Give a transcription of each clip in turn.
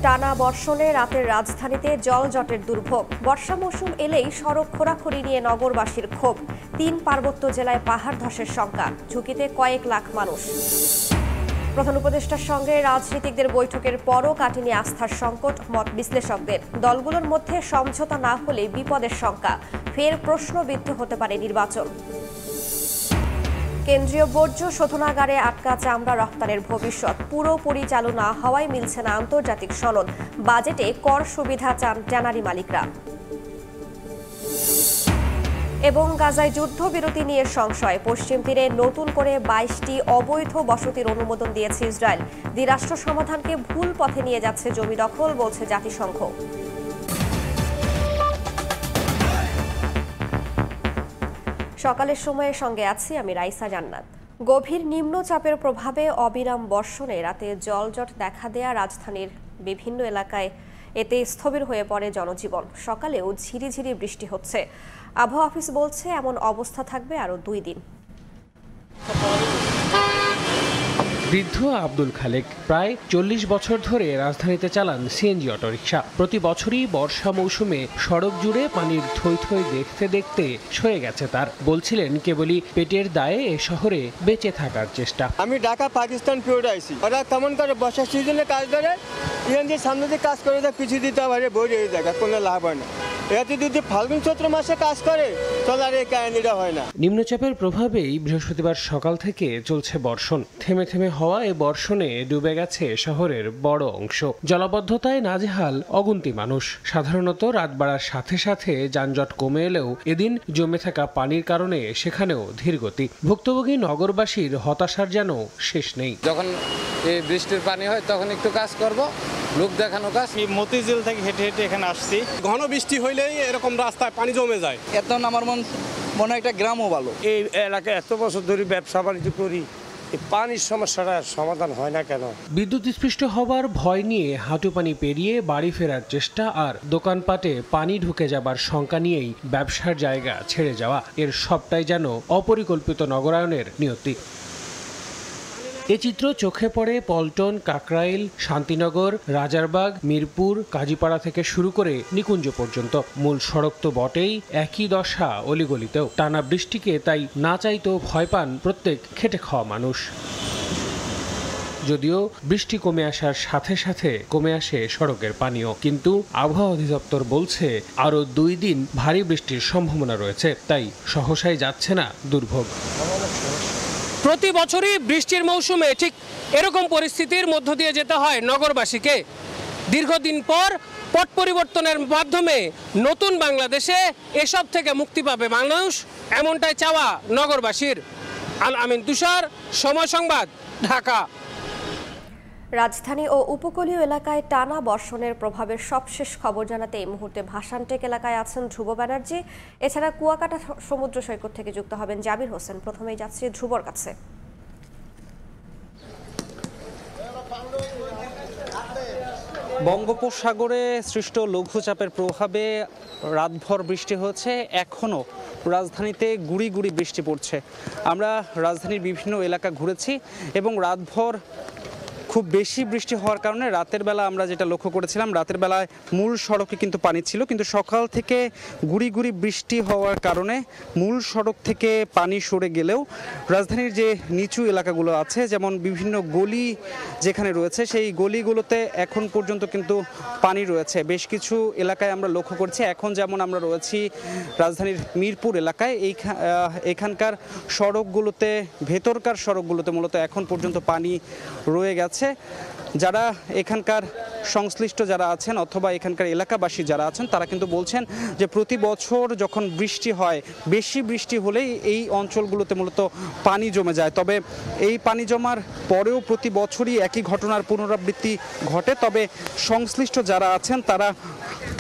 টানা বর্ষণে রাতের রাজধানীতে জলজটের দুর্ভোগ। বর্ষা মৌসুম এলেই সড়ক খোঁড়াখুঁড়ি নিয়ে নগরবাসীর ক্ষোভ। ৩ পার্বত্য জেলায় পাহাড় ধসের শঙ্কা, ঝুঁকিতে কয়েক লাখ মানুষ। প্রধান উপদেষ্টার সঙ্গে রাজনীতিকদের বৈঠকের পরও কাটেনি আস্থার সংকট, মত বিশ্লেষকদের। দলগুলোর মধ্যে সমঝোতা না হলে বিপদের শঙ্কা, ফের প্রশ্নবিদ্ধ হতে পারে নির্বাচন। কেন্দ্রীয় বর্জ্য শোধনাগারে আটকা চামড়া রপ্তানির ভবিষ্যৎ পুরোপুরি চালু না হওয়ায় মিলছে না আন্তর্জাতিক সনদ। বাজেটে কর সুবিধা চান ট্যানারি মালিকরা। এবং গাজায় যুদ্ধবিরতি নিয়ে সংশয়, পশ্চিম তীরে নতুন করে 22টি অবৈধ বসতির অনুমোদন দিয়েছে ইসরায়েল। দ্বিরাষ্ট্র সমাধানকে ভুল পথে নিয়ে যাচ্ছে জমি দখল, বলছে জাতিসংঘ। সকালের সময়ের সঙ্গে আছি আমি রাইসা জান্নাত। গভীর নিম্নচাপের প্রভাবে অবিরাম বর্ষণে রাতে জলজট দেখা দেয়া রাজধানীর বিভিন্ন এলাকায়, এতে স্থবির হয়ে পড়ে জনজীবন। সকালেও ঝিরিঝিরি বৃষ্টি হচ্ছে। আবহাওয়া অফিস বলছে এমন অবস্থা থাকবে আরও 2 দিন। বৃদ্ধ আব্দুল খালেক প্রায় 40 বছর ধরে রাজধানীতে চালান সিএনজি অটোরিকশা। প্রতি বছরই বর্ষা মৌসুমে সড়ক জুড়ে পানির থই থই দেখতে দেখতে সয়ে গেছে তার। বলছিলেন কেবলই পেটের দায়ে এ শহরে বেঁচে থাকার চেষ্টা। আমি ঢাকা পাকিস্তান ফিরে আইছি, ওরা কেমন করে বর্ষার সিজনে কাজ করে, সিএনজির সামনে দিয়ে কাজ করে পিছু দিতে পারে, বই এই জায়গা কোনো লাভ হয় না। এতে যদি ফাল্গুন চৈত্র মাসে কাজ করে তাহলে আর এই কাহিনীটা হয় না। নিম্নচাপের প্রভাবেই বৃহস্পতিবার সকাল থেকে চলছে বর্ষণ। থেমে থেমে হওয়া এ বর্ষণে ডুবে গেছে শহরের বড় অংশ। জলাবদ্ধতায় নাজেহাল অগুন্তি মানুষ। সাধারণত রাত বাড়ার সাথে সাথে যানজট কমে এলেও এদিন জমে থাকা পানির কারণে সেখানেও ধীরগতি। ভুক্তভোগী নগরবাসীর হতাশার যেন শেষ নেই। যখন এই বৃষ্টির পানি হয় তখন একটু কাজ করব, লোক দেখানো কাজ। মতিঝিল থেকে হেঁটে হেঁটে এখানে আসছি। ঘন বৃষ্টি হইলেই এরকম রাস্তায় পানি জমে যায়। এখন আমার মনে একটা গ্রামও ভালো। এই এলাকায় এত বছর ধরে ব্যবসা বাণিজ্য করি, এই পানির সমস্যাটা সমাধান হয় না কেন? বিদ্যুৎ স্পৃষ্ট হবার ভয় নিয়ে হাঁটু পানি পেরিয়ে বাড়ি ফেরার চেষ্টা আর দোকানপাটে পানি ঢুকে যাবার শঙ্কা নিয়েই ব্যবসার জায়গা ছেড়ে যাওয়া, এর সবটাই যেন অপরিকল্পিত নগরায়নের নিয়তি। এ চিত্র চোখে পড়ে পল্টন, কাকরাইল, শান্তিনগর, রাজারবাগ, মিরপুর, কাজীপাড়া থেকে শুরু করে নিকুঞ্জ পর্যন্ত। মূল সড়ক তো বটেই, একই দশা অলিগলিতেও। টানা বৃষ্টিকে তাই না চাইতেও ভয় পান প্রত্যেক খেটে খাওয়া মানুষ। যদিও বৃষ্টি কমে আসার সাথে সাথে কমে আসে সড়কের পানিও, কিন্তু আবহাওয়া অধিদপ্তর বলছে আরও 2 দিন ভারী বৃষ্টির সম্ভাবনা রয়েছে, তাই সহসাই যাচ্ছে না দুর্ভোগ। প্রতি বছরই বৃষ্টির মৌসুমে ঠিক এরকম পরিস্থিতির মধ্য দিয়ে যেতে হয় নগরবাসীকে। দীর্ঘদিন পর পট পরিবর্তনের মাধ্যমে নতুন বাংলাদেশে এসব থেকে মুক্তি পাবে মানুষ, এমনটাই চাওয়া নগরবাসীর। আল আমিন তুষার, সময় সংবাদ, ঢাকা। রাজধানী ও উপকূলীয় এলাকায় টানা বর্ষণের প্রভাবের সবশেষ খবর জানাতে এই মুহূর্তে ভাসানটেক এলাকায় আছেন ধ্রুব ব্যানার্জি। এছাড়া কুয়াকাটা সমুদ্র সৈকত থেকে যুক্ত হবেন জাবির হোসেন। প্রথমেই যাচ্ছি ধ্রুবর কাছে। বঙ্গোপসাগরে সৃষ্ট লঘুচাপের প্রভাবে রাতভর বৃষ্টি হচ্ছে। এখনও রাজধানীতে গুড়ি গুড়ি বৃষ্টি পড়ছে। আমরা রাজধানীর বিভিন্ন এলাকা ঘুরেছি এবং রাতভর খুব বেশি বৃষ্টি হওয়ার কারণে রাতের বেলা আমরা যেটা লক্ষ্য করেছিলাম, রাতের বেলায় মূল সড়কে কিন্তু পানি ছিল, কিন্তু সকাল থেকে গুড়ি গুড়ি বৃষ্টি হওয়ার কারণে মূল সড়ক থেকে পানি সরে গেলেও রাজধানীর যে নিচু এলাকাগুলো আছে, যেমন বিভিন্ন গলি যেখানে রয়েছে, সেই গলিগুলোতে এখন পর্যন্ত কিন্তু পানি রয়েছে। বেশ কিছু এলাকায় আমরা লক্ষ্য করছি, এখন যেমন আমরা রয়েছি রাজধানীর মিরপুর এলাকায়, এখানকার সড়কগুলোতে, ভেতরকার সড়কগুলোতে মূলত এখন পর্যন্ত পানি রয়ে গেছে। যারা এখানকার সংশ্লিষ্ট যারা আছেন অথবা এখানকার এলাকাবাসী যারা আছেন, তারা কিন্তু বলছেন যে প্রতি বছর যখন বৃষ্টি হয়, বেশি বৃষ্টি হলেই এই অঞ্চলগুলোতে মূলত পানি জমে যায়। তবে এই পানি জমার পরেও প্রতি বছরই একই ঘটনার পুনরাবৃত্তি ঘটে। তবে সংশ্লিষ্ট যারা আছেন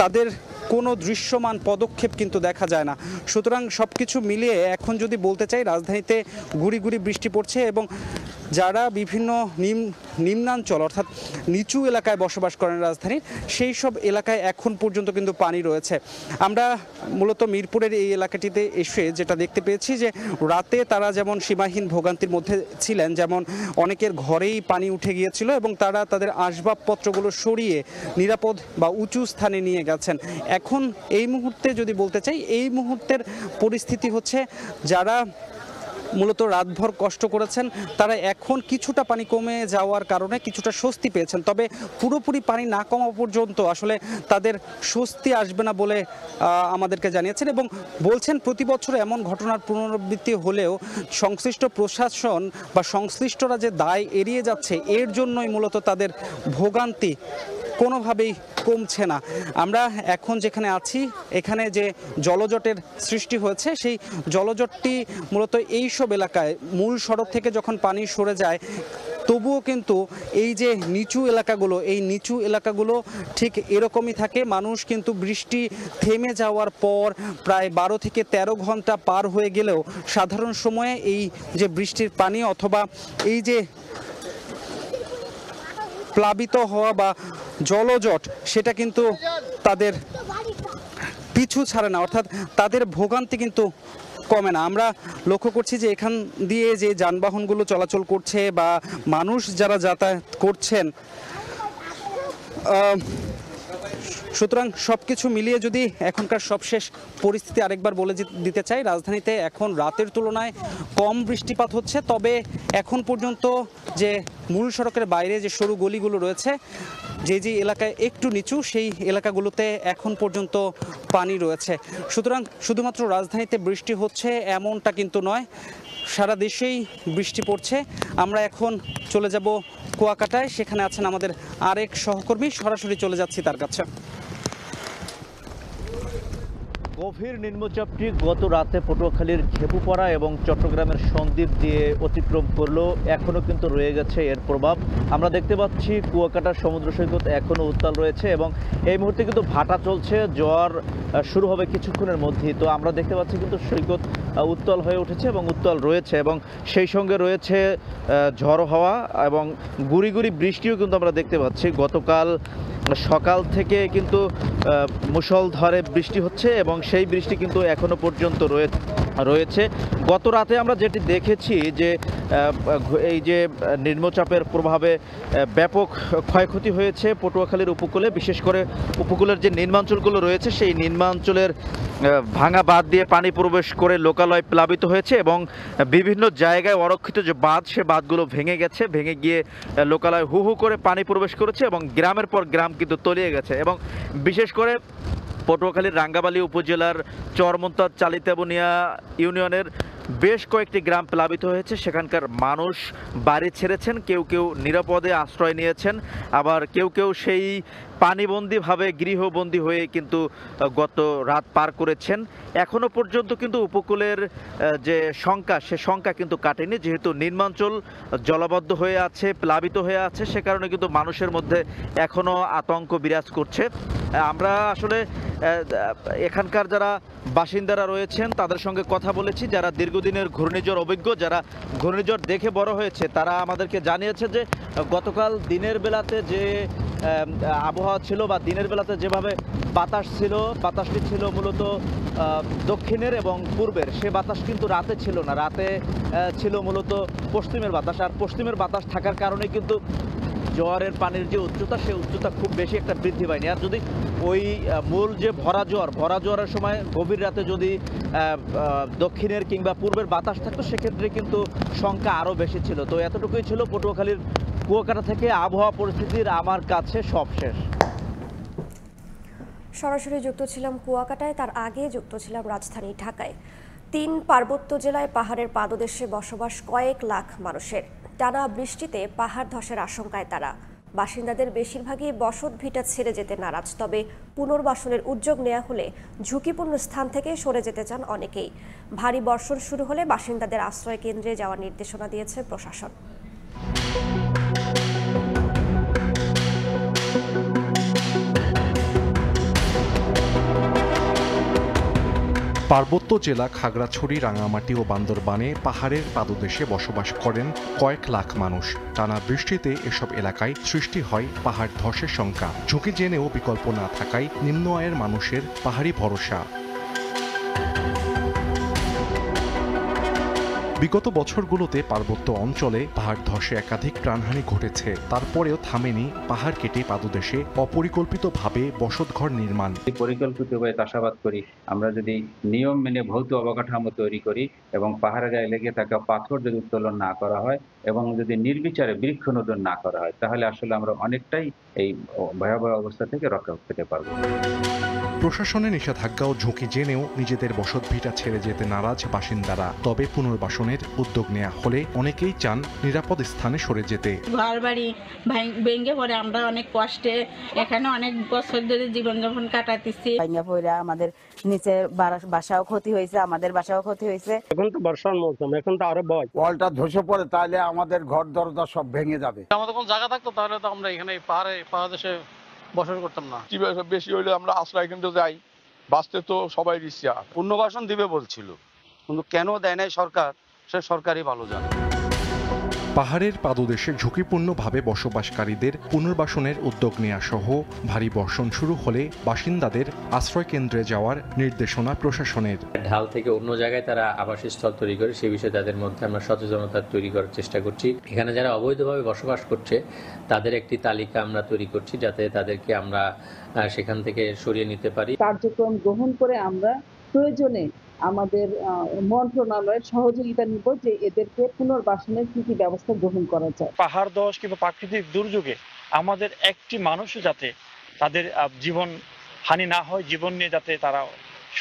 তাদের কোনো দৃশ্যমান পদক্ষেপ কিন্তু দেখা যায় না। সুতরাং সব কিছু মিলিয়ে এখন যদি বলতে চাই, রাজধানীতে গুড়ি গুড়ি বৃষ্টি পড়ছে এবং যারা বিভিন্ন নিম্নাঞ্চল অর্থাৎ নিচু এলাকায় বসবাস করেন রাজধানীর, সেই সব এলাকায় এখন পর্যন্ত কিন্তু পানি রয়েছে। আমরা মূলত মিরপুরের এই এলাকাটিতে এসে যেটা দেখতে পেয়েছি যে রাতে তারা যেমন সীমাহীন ভোগান্তির মধ্যে ছিলেন, যেমন অনেকের ঘরেই পানি উঠে গিয়েছিল এবং তারা তাদের আসবাবপত্রগুলো সরিয়ে নিরাপদ বা উঁচু স্থানে নিয়ে গেছেন। এখন এই মুহূর্তে যদি বলতে চাই, এই মুহূর্তের পরিস্থিতি হচ্ছে যারা মূলত রাতভর কষ্ট করেছেন তারা এখন কিছুটা পানি কমে যাওয়ার কারণে কিছুটা স্বস্তি পেয়েছেন, তবে পুরোপুরি পানি না কমা পর্যন্ত আসলে তাদের স্বস্তি আসবে না বলে আমাদেরকে জানিয়েছেন এবং বলছেন প্রতি বছর এমন ঘটনার পুনরাবৃত্তি হলেও সংশ্লিষ্ট প্রশাসন বা সংশ্লিষ্টরা যে দায় এড়িয়ে যাচ্ছে, এর জন্যই মূলত তাদের ভোগান্তি কোনোভাবেই কমছে না। আমরা এখন যেখানে আছি, এখানে যে জলজটের সৃষ্টি হয়েছে, সেই জলজটটি মূলত এই সব এলাকায় মূল সড়ক থেকে যখন পানি সরে যায়, তবুও কিন্তু এই যে নিচু এলাকাগুলো, এই নিচু এলাকাগুলো ঠিক এরকমই থাকে। মানুষ কিন্তু বৃষ্টি থেমে যাওয়ার পর প্রায় 12 থেকে 13 ঘন্টা পার হয়ে গেলেও সাধারণ সময়ে এই যে বৃষ্টির পানি অথবা এই যে প্লাবিত হওয়া বা জলজট, সেটা কিন্তু তাদের পিছু ছাড়ে না, অর্থাৎ তাদের ভোগান্তি কিন্তু কমে না। আমরা লক্ষ্য করছি যে এখান দিয়ে যে যানবাহনগুলো চলাচল করছে বা মানুষ যারা যাতায়াত করছেন, সুতরাং সব কিছু মিলিয়ে যদি এখনকার সবশেষ পরিস্থিতি আরেকবার বলে দিতে চাই, রাজধানীতে এখন রাতের তুলনায় কম বৃষ্টিপাত হচ্ছে, তবে এখন পর্যন্ত যে মূল সড়কের বাইরে যে সরু গলিগুলো রয়েছে, যে এলাকায় একটু নিচু, সেই এলাকাগুলোতে এখন পর্যন্ত পানি রয়েছে। সুতরাং শুধুমাত্র রাজধানীতে বৃষ্টি হচ্ছে এমনটা কিন্তু নয়, সারা দেশেই বৃষ্টি পড়ছে। আমরা এখন চলে যাব কুয়াকাটায়, সেখানে আছেন আমাদের আরেক সহকর্মী, সরাসরি চলে যাচ্ছি তার কাছে। গভীর নিম্নচাপটি গত রাতে পটুয়াখালীর ঘেপুপাড়া এবং চট্টগ্রামের সন্দ্বীপ দিয়ে অতিক্রম করলেও এখনও কিন্তু রয়ে গেছে এর প্রভাব। আমরা দেখতে পাচ্ছি কুয়াকাটার সমুদ্র সৈকত এখনও উত্তাল রয়েছে এবং এই মুহূর্তে কিন্তু ভাটা চলছে, জোয়ার শুরু হবে কিছুক্ষণের মধ্যেই। তো আমরা দেখতে পাচ্ছি কিন্তু সৈকত উত্তাল হয়ে উঠেছে এবং উত্তাল রয়েছে এবং সেই সঙ্গে রয়েছে ঝড়ো হাওয়া এবং গুড়ি গুড়ি বৃষ্টিও কিন্তু আমরা দেখতে পাচ্ছি। গতকাল সকাল থেকে কিন্তু মুষলধারে বৃষ্টি হচ্ছে এবং সেই বৃষ্টি কিন্তু এখনো পর্যন্ত রয়েছে। গত রাতে আমরা যেটি দেখেছি যে এই যে নিম্নচাপের প্রভাবে ব্যাপক ক্ষয়ক্ষতি হয়েছে পটুয়াখালীর উপকূলে, বিশেষ করে উপকূলের যে নিম্নাঞ্চলগুলো রয়েছে সেই নিম্নাঞ্চলের ভাঙা বাঁধ দিয়ে পানি প্রবেশ করে লোকালয় প্লাবিত হয়েছে এবং বিভিন্ন জায়গায় অরক্ষিত যে বাঁধ, সে বাঁধগুলো ভেঙে গেছে, ভেঙে গিয়ে লোকালয় হু হু করে পানি প্রবেশ করেছে এবং গ্রামের পর গ্রাম কিন্তু তলিয়ে গেছে। এবং বিশেষ করে পটুয়াখালীর রাঙ্গাবালী উপজেলার চরমন্তাজ চালিতাবনিয়া ইউনিয়নের বেশ কয়েকটি গ্রাম প্লাবিত হয়েছে। সেখানকার মানুষ বাড়ি ছেড়েছেন, কেউ কেউ নিরাপদে আশ্রয় নিয়েছেন, আবার কেউ কেউ সেই পানিবন্দীভাবে গৃহবন্দী হয়ে কিন্তু গত রাত পার করেছেন। এখনও পর্যন্ত কিন্তু উপকূলের যে শঙ্কা, সে শঙ্কা কিন্তু কাটেনি, যেহেতু নিম্নাঞ্চল জলাবদ্ধ হয়ে আছে, প্লাবিত হয়ে আছে, সে কারণে কিন্তু মানুষের মধ্যে এখনও আতঙ্ক বিরাজ করছে। আমরা আসলে এখানকার যারা বাসিন্দারা রয়েছেন তাদের সঙ্গে কথা বলেছি, যারা দীর্ঘদিনের ঘূর্ণিঝড় অভিজ্ঞ, যারা ঘূর্ণিঝড় দেখে বড় হয়েছে, তারা আমাদেরকে জানিয়েছে যে গতকাল দিনের বেলাতে যে আবহাওয়া ছিল বা দিনের বেলাতে যেভাবে বাতাস ছিল, বাতাসটি ছিল মূলত দক্ষিণের এবং পূর্বের, সে বাতাস কিন্তু রাতে ছিল না, রাতে ছিল মূলত পশ্চিমের বাতাস। আর পশ্চিমের বাতাস থাকার কারণে কিন্তু জোয়ারের পানির যে উচ্চতা, সেই উচ্চতা খুব বেশি একটা বৃদ্ধি পায়নি। আর যদি ওই মূল যে ভরা জোয়ারের সময় গভীর রাতে যদি দক্ষিণের কিংবা পূর্বের বাতাস থাকতো, সেক্ষেত্রে কিন্তু সংখ্যা আরও বেশি ছিল। তো এতটুকুই ছিল পটুয়াখালীর কুয়াকাটা থেকে আবহাওয়া পরিস্থিতির আমার কাছে সব শেষ। সরাসরি যুক্ত ছিলাম কুয়াকাটায়, তার আগে যুক্ত ছিলাম রাজধানী ঢাকায়। 3 পার্বত্য জেলায় পাহাড়ের পাদদেশে বসবাস কয়েক লাখ মানুষের। টানা বৃষ্টিতে পাহাড় ধসের আশঙ্কায় তারা। বাসিন্দাদের বেশিরভাগই বসত ভিটা ছেড়ে যেতে নারাজ, তবে পুনর্বাসনের উদ্যোগ নেওয়া হলে ঝুঁকিপূর্ণ স্থান থেকে সরে যেতে চান অনেকেই। ভারী বর্ষণ শুরু হলে বাসিন্দাদের আশ্রয় কেন্দ্রে যাওয়ার নির্দেশনা দিয়েছে প্রশাসন। পার্বত্য জেলা খাগড়াছড়ি, রাঙামাটি ও বান্দরবানে পাহাড়ের পাদদেশে বসবাস করেন কয়েক লাখ মানুষ। টানা বৃষ্টিতে এসব এলাকায় সৃষ্টি হয় পাহাড় ধসের শঙ্কা। ঝুঁকি জেনেও বিকল্প না থাকায় নিম্ন আয়ের মানুষের পাহাড়ি ভরসা। বিগত বছরগুলোতে পার্বত্য অঞ্চলে পাহাড় ধসে একাধিক প্রাণহানি ঘটেছে। তারপরেও থামেনি পাহাড় কেটে পাদদেশে অপরিকল্পিতভাবে বসতঘর নির্মাণ। পরিকল্পিতভাবে চাষাবাদ করি, আমরা যদি নিয়ম মেনে ভৌত অবকাঠামো তৈরি করি এবং পাহাড়ের গায়ে লেগে থাকা পাথর যদি উত্তোলন না করা হয় এবং যদি নির্বিচারে বৃক্ষনোদন না করা হয়, তাহলে আসলে আমরা অনেকটাই এই ভয়াবহ অবস্থা থেকে রক্ষা পেতে পারবো। প্রশাসনের নিষেধাজ্ঞা ও ঝুঁকি জেনেও নিজেদের বসতভিটা ছেড়ে যেতে নারাজ বাসিন্দারা। তবে পুনর্বাসনের উদ্যোগ নেওয়া হলে অনেকেই চান নিরাপদ স্থানে সরে যেতে। ঘর বাড়ি ভেঙে পড়ে আমরা অনেক কষ্টে এখানে অনেক বছর ধরে জীবনযাপন কাটাতেছি। ভেঙে পড়ে আমাদের নিচে বাসাও ক্ষতি হয়েছে, আমাদের বাসাও ক্ষতি হয়েছে। এখন তো বর্ষার মৌসুম, এখন তো আরো ভয়। ওয়ালটা ধসে পড়ে তাহলে আমাদের ঘর দরজা সব ভেঙে যাবে। আমাদের কোন জায়গা থাকতো তাহলে তো আমরা এখানে পাহাড়ে বসবাস করতাম না। বেশি হইলে আমরা আশ্রয় কেন্দ্রে যাই, বাঁচতে তো সবাই রিস্কা। পুনর্বাসন দিবে বলছিল, কিন্তু কেন দেয় নাই সরকার, সে সরকারই ভালো জানে। পাহাড়ের পাদদেশে ঝুঁকিপূর্ণভাবে বসবাসকারীদের পুনর্বাসনের উদ্যোগ নেওয়া সহ ভারী বর্ষণ শুরু হলে বাসিন্দাদের আশ্রয় কেন্দ্রে যাওয়ার নির্দেশনা প্রশাসনের। ঢাল থেকে অন্য জায়গায় তারা আবাসস্থল তৈরি করে সে বিষয়ে তাদের মধ্যে আমরা সচেতনতা তৈরি করার চেষ্টা করছি। এখানে যারা অবৈধভাবে বসবাস করছে তাদের একটি তালিকা আমরা তৈরি করছি, যাতে তাদেরকে আমরা সেখান থেকে সরিয়ে নিতে পারি। কার্যক্রম গ্রহণ করে আমরা প্রয়োজনে আমাদের মন্ত্রণালয়ের সহযোগিতা নিব যে এদেরকে পুনর্বাসনের কি কি ব্যবস্থা গ্রহণ করা যায়। পাহাড় ধস কিংবা প্রাকৃতিক দুর্যোগে আমাদের একটি মানুষও যাতে তাদের জীবন হানি না হয়, জীবন নিয়ে যাতে তারা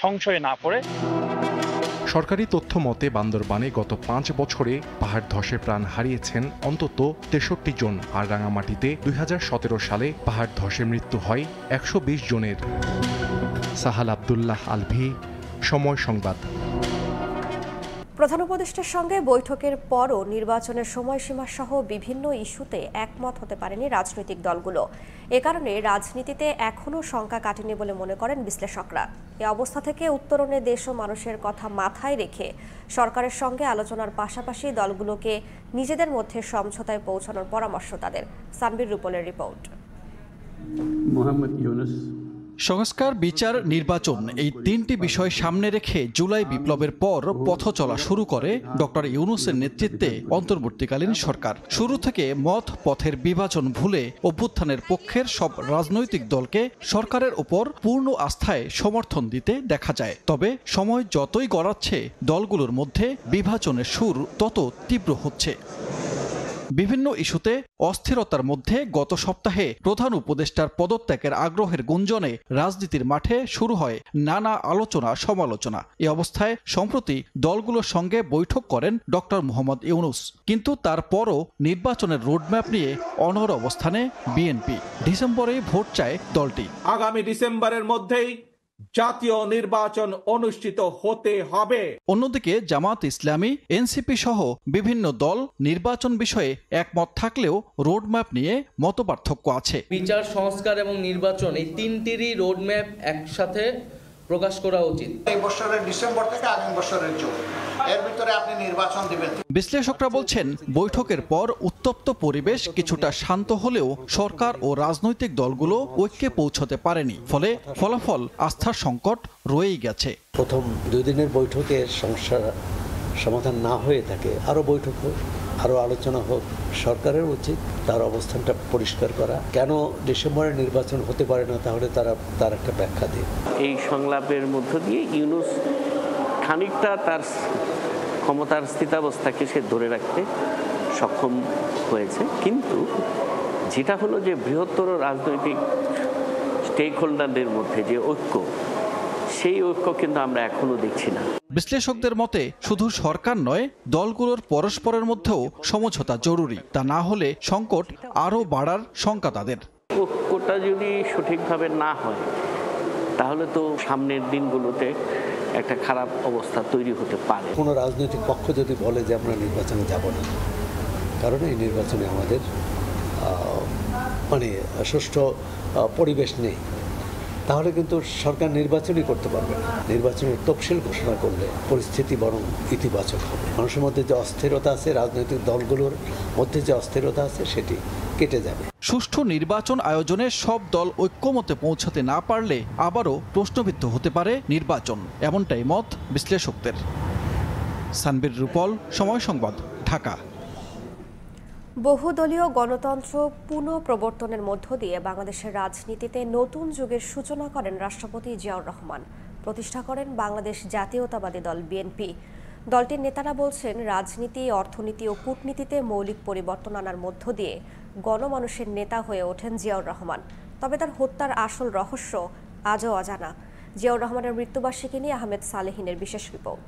সংশয়ে না পড়ে। সরকারি তথ্য মতে বান্দরবানে গত 5 বছরে পাহাড় ধসে প্রাণ হারিয়েছেন অন্তত 63 জন, আর রাঙামাটিতে 2017 সালে পাহাড় ধসে মৃত্যু হয় 120 জনের। সাহাল আব্দুল্লাহ আলভি, সময় সংবাদ। প্রধান উপদেষ্টার সঙ্গে বৈঠকের পরও নির্বাচনের সময়সীমা সহ বিভিন্ন ইস্যুতে একমত হতে পারেনি রাজনৈতিক দলগুলো। এ কারণে রাজনীতিতে এখনও শঙ্কা কাটেনি বলে মনে করেন বিশ্লেষকরা। এ অবস্থা থেকে উত্তরণে দেশ ও মানুষের কথা মাথায় রেখে সরকারের সঙ্গে আলোচনার পাশাপাশি দলগুলোকে নিজেদের মধ্যে সমঝোতায় পৌঁছানোর পরামর্শ তাদের। সানবির রূপলের রিপোর্ট। মোহাম্মদ ইউনুস। সংস্কার, বিচার, নির্বাচন এই তিনটি বিষয় সামনে রেখে জুলাই বিপ্লবের পর পথ চলা শুরু করে ডক্টর ইউনুসের নেতৃত্বে অন্তর্বর্তীকালীন সরকার। শুরু থেকে মত পথের বিভাজন ভুলে অভ্যুত্থানের পক্ষের সব রাজনৈতিক দলকে সরকারের উপর পূর্ণ আস্থায় সমর্থন দিতে দেখা যায়। তবে সময় যতই গড়াচ্ছে দলগুলোর মধ্যে বিভাজনের সুর তত তীব্র হচ্ছে। বিভিন্ন ইস্যুতে অস্থিরতার মধ্যে গত সপ্তাহে প্রধান উপদেষ্টার পদত্যাগের আগ্রহের গুঞ্জনে রাজনীতির মাঠে শুরু হয় নানা আলোচনা সমালোচনা। এ অবস্থায় সম্প্রতি দলগুলোর সঙ্গে বৈঠক করেন ডক্টর মোহাম্মদ ইউনুস, কিন্তু তারপরও নির্বাচনের রোডম্যাপ নিয়ে অনড় অবস্থানে বিএনপি। ডিসেম্বরে ভোট চায় দলটি। আগামী ডিসেম্বরের মধ্যেই জাতীয় নির্বাচন অনুষ্ঠিত হতে হবে। অন্যদিকে জামাত ইসলামী, এনসিপি সহ বিভিন্ন দল নির্বাচন বিষয়ে একমত থাকলেও রোডম্যাপ নিয়ে মতপার্থক্য আছে। বিচার, সংস্কার এবং নির্বাচন এই তিনটিরই রোডম্যাপ একসাথে প্রকাশ করা উচিত। এই বছরের ডিসেম্বর থেকে আগামী বছরের জুন এর ভিতরে আপনি নির্বাচন দিবেন। বিশ্লেষকরা বলছেন বৈঠকের পর উত্তপ্ত পরিবেশ কিছুটা শান্ত হলেও সরকার ও রাজনৈতিক দলগুলো ঐক্যে পৌঁছতে পারেনি, ফলে ফলাফল আস্থার সংকট রয়েই গেছে। প্রথম 2 দিনের বৈঠকের সমস্যা সমাধান না হয়ে থাকে আরো বৈঠক হোক, আরো আলোচনা হোক। সরকারের উচিত তার অবস্থানটা পরিষ্কার করা। কেন ডিসেম্বরে নির্বাচন হতে পারে না, তাহলে তার একটা ব্যাখ্যা দিন। এই সংলাপের মধ্য দিয়ে ইউনুস খানিকটা তার ক্ষমতার স্থিতাবস্থাকে সে ধরে রাখতে সক্ষম হয়েছে, কিন্তু যেটা হলো যে বৃহত্তর রাজনৈতিক স্টেক হোল্ডারদের মধ্যে যে ঐক্য, সেই ঐক্য কিন্তু আমরা এখনো দেখছি না। বিশ্লেষকদের মতে শুধু সরকার নয়, দলগুলোর পরস্পরের মধ্যেও সমঝোতা জরুরি। তা না হলে সংকট আরও বাড়ার শঙ্কা তাদের। ঐক্যটা যদি সঠিকভাবে না হয় তাহলে তো সামনের দিনগুলোতে একটা খারাপ অবস্থা তৈরি হতে পারে। কোনো রাজনৈতিক পক্ষ যদি বলে যে আমরা নির্বাচনে যাব না, কারণ এই নির্বাচনে আমাদের সুষ্ঠু পরিবেশ নেই, তাহলে কিন্তু সরকার নির্বাচনই করতে পারবে না। নির্বাচনের তফসিল ঘোষণা করলে পরিস্থিতি বরং ইতিবাচক হবে। মানুষের মধ্যে যে অস্থিরতা আছে, রাজনৈতিক দলগুলোর মধ্যে যে অস্থিরতা আছে, সেটি কেটে যাবে। সুষ্ঠু নির্বাচন আয়োজনে সব দল ঐক্যমতে পৌঁছাতে না পারলে আবারও প্রশ্নবিদ্ধ হতে পারে নির্বাচন, এমনটাই মত বিশ্লেষকদের। সানবীর রূপল, সময় সংবাদ, ঢাকা। বহুদলীয় গণতন্ত্র পুনঃপ্রবর্তনের মধ্য দিয়ে বাংলাদেশের রাজনীতিতে নতুন যুগের সূচনা করেন রাষ্ট্রপতি জিয়াউর রহমান। প্রতিষ্ঠা করেন বাংলাদেশ জাতীয়তাবাদী দল বিএনপি। দলটির নেতারা বলছেন, রাজনীতি, অর্থনীতি ও কূটনীতিতে মৌলিক পরিবর্তন আনার মধ্য দিয়ে গণমানুষের নেতা হয়ে ওঠেন জিয়াউর রহমান। তবে তার হত্যার আসল রহস্য আজও অজানা। জিয়াউর রহমানের মৃত্যুবার্ষিকী নিয়ে আহমেদ সালেহিনের বিশেষ রিপোর্ট।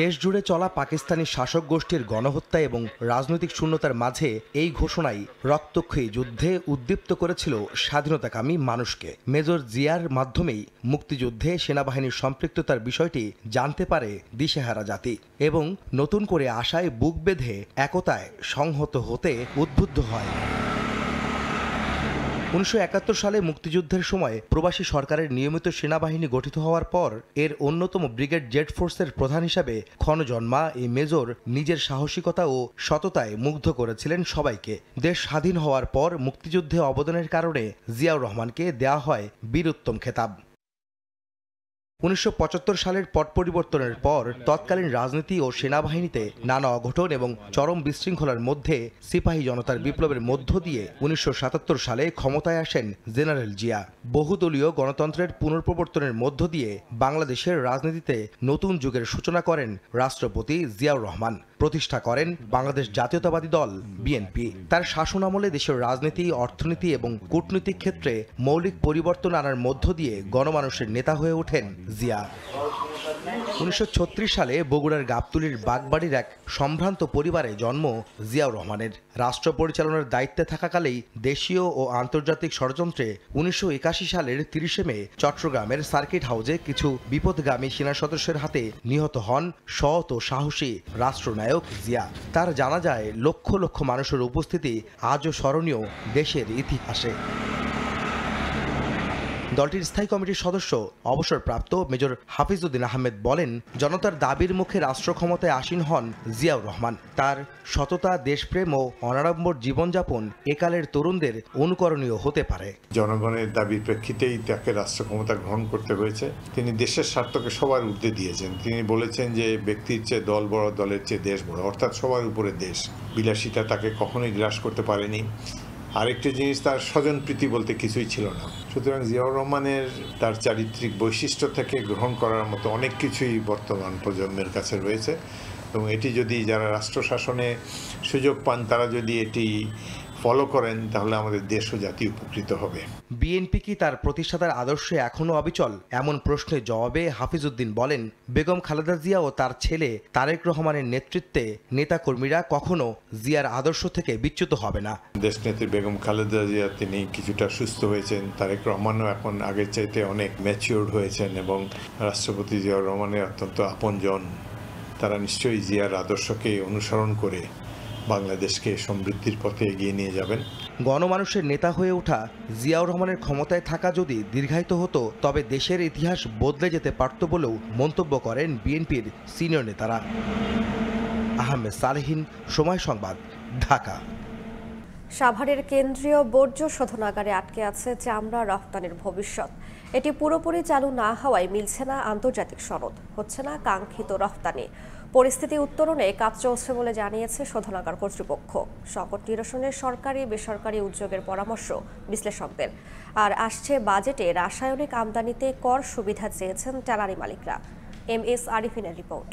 দেশ জুড়ে চলা পাকিস্তানি শাসক গোষ্ঠীর গণহত্যা এবং রাজনৈতিক শূন্যতার মাঝে এই ঘোষণাই রক্তক্ষয়ী যুদ্ধে উদ্দীপ্ত করেছিল স্বাধীনতাকামী মানুষকে। মেজর জিয়ার মাধ্যমেই মুক্তিযুদ্ধে সেনাবাহিনীর সম্পৃক্ততার বিষয়টি জানতে পারে দিশেহারা জাতি এবং নতুন করে আশায় বুক বেঁধে একতায় সংহত হতে উদ্বুদ্ধ হয়। 1971 সালে মুক্তিযুদ্ধের সময় প্রবাসী সরকারের নিয়মিত সেনাবাহিনী গঠিত হওয়ার পর এর অন্যতম ব্রিগেড জেড ফোর্সের প্রধান হিসাবে ক্ষণজন্মা এই মেজর নিজের সাহসিকতা ও সততায় মুগ্ধ করেছিলেন সবাইকে। দেশ স্বাধীন হওয়ার পর মুক্তিযুদ্ধে অবদানের কারণে জিয়াউর রহমানকে দেয়া হয় বীরোত্তম খেতাব। 1975 সালের পট পরিবর্তনের পর তৎকালীন রাজনীতি ও সেনাবাহিনীতে নানা অঘটন এবং চরম বিশৃঙ্খলার মধ্যে সিপাহী জনতার বিপ্লবের মধ্য দিয়ে 1977 সালে ক্ষমতায় আসেন জেনারেল জিয়া। বহুদলীয় গণতন্ত্রের পুনঃপ্রবর্তনের মধ্য দিয়ে বাংলাদেশের রাজনীতিতে নতুন যুগের সূচনা করেন রাষ্ট্রপতি জিয়াউর রহমান। প্রতিষ্ঠা করেন বাংলাদেশ জাতীয়তাবাদী দল বিএনপি। তার শাসনামলে দেশের রাজনীতি, অর্থনীতি এবং কূটনৈতিক ক্ষেত্রে মৌলিক পরিবর্তন আনার মধ্য দিয়ে গণমানুষের নেতা হয়ে ওঠেন জিয়া। 1936 সালে বগুড়ার গাবতলীর বাগবাড়ির এক সম্ভ্রান্ত পরিবারে জন্ম জিয়াউর রহমানের। রাষ্ট্র পরিচালনার দায়িত্বে থাকাকালেই দেশীয় ও আন্তর্জাতিক ষড়যন্ত্রে 1981 সালের 30 মে চট্টগ্রামের সার্কিট হাউসে কিছু বিপদগামী সেনা সদস্যের হাতে নিহত হন সৎ ও সাহসী রাষ্ট্রনায়ক জিয়া। তার জানাজায় লক্ষ লক্ষ মানুষের উপস্থিতি আজও স্মরণীয় দেশের ইতিহাসে। দলটির স্থায়ী কমিটির সদস্য অবসরপ্রাপ্ত মেজর হাফিজউদ্দিন আহমেদ বলেন, জনতার দাবির মুখে রাষ্ট্র ক্ষমতায় আসীন হন জিয়াউর রহমান। তার সততা, দেশপ্রেম ও অনাড়ম্বর জীবনযাপন একালের তরুণদের অনুকরণীয় হতে পারে। জনগণের দাবির প্রেক্ষিতেই তাকে রাষ্ট্র ক্ষমতা গ্রহণ করতে হয়েছে। তিনি দেশের স্বার্থকে সবার ঊর্ধ্বে দিয়েছেন। তিনি বলেছেন যে ব্যক্তির চেয়ে দল বড়, দলের চেয়ে দেশ বড়, অর্থাৎ সবার উপরে দেশ। বিলাসিতা তাকে কখনোই গ্রাস করতে পারেনি। আরেকটি জিনিস, তার স্বজনপ্রীতি বলতে কিছুই ছিল না। সুতরাং জিয়াউর রহমানের তার চারিত্রিক বৈশিষ্ট্য থেকে গ্রহণ করার মতো অনেক কিছুই বর্তমান প্রজন্মের কাছে রয়েছে এবং এটি যদি যারা রাষ্ট্র শাসনে সুযোগ পান তারা যদি এটি ফলো করেন তাহলে আমাদের দেশ ও জাতি উপকৃত হবে। বিএনপি কি তার প্রতিষ্ঠাতার আদর্শে এখনো অবিচল? এমন প্রশ্নের জবাবে হাফিজউদ্দিন বলেন, বেগম খালেদা জিয়া ও তার ছেলে তারেক রহমানের নেতৃত্বে নেতাকর্মীরা কখনো জিয়ার আদর্শ থেকে বিচ্যুত হবে না। দেশনেত্রী বেগম খালেদা জিয়া তিনি কিছুটা সুস্থ হয়েছেন, তারেক রহমানও এখন আগের চাইতে অনেক ম্যাচিওর্ড হয়েছেন এবং রাষ্ট্রপতি জিয়াউর রহমানের অত্যন্ত আপনজন। তারা নিশ্চয়ই জিয়ার আদর্শকে অনুসরণ করে বাংলাদেশকে সমৃদ্ধির পথে এগিয়ে নিয়ে যাবেন। গণমানুষের নেতা হয়ে ওঠা জিয়াউর রহমানের ক্ষমতায় থাকা যদি দীর্ঘায়িত হতো তবে দেশের ইতিহাস বদলে যেতে পারত বলেও মন্তব্য করেন বিএনপির সিনিয়র নেতারা। আহমেদ সালেহিন, সময় সংবাদ, ঢাকা। সাভারের কেন্দ্রীয় বর্জ্য শোধনাগারে আটকে আছে চামড়া রপ্তানির ভবিষ্যৎ। এটি পুরোপুরি চালু না হওয়ায় মিলছে না আন্তর্জাতিক সনদ, হচ্ছে না কাঙ্ক্ষিত রপ্তানি। পরিস্থিতি উত্তরণে কাজ চলছে বলে জানিয়েছে শোধনাগার কর্তৃপক্ষ। সংকট নিরসনে সরকারি বেসরকারি উদ্যোগের পরামর্শ বিশ্লেষকদের। আর আসছে বাজেটে রাসায়নিক আমদানিতে কর সুবিধা চেয়েছেন ট্যালারি মালিকরা। MS আরিফিনের রিপোর্ট।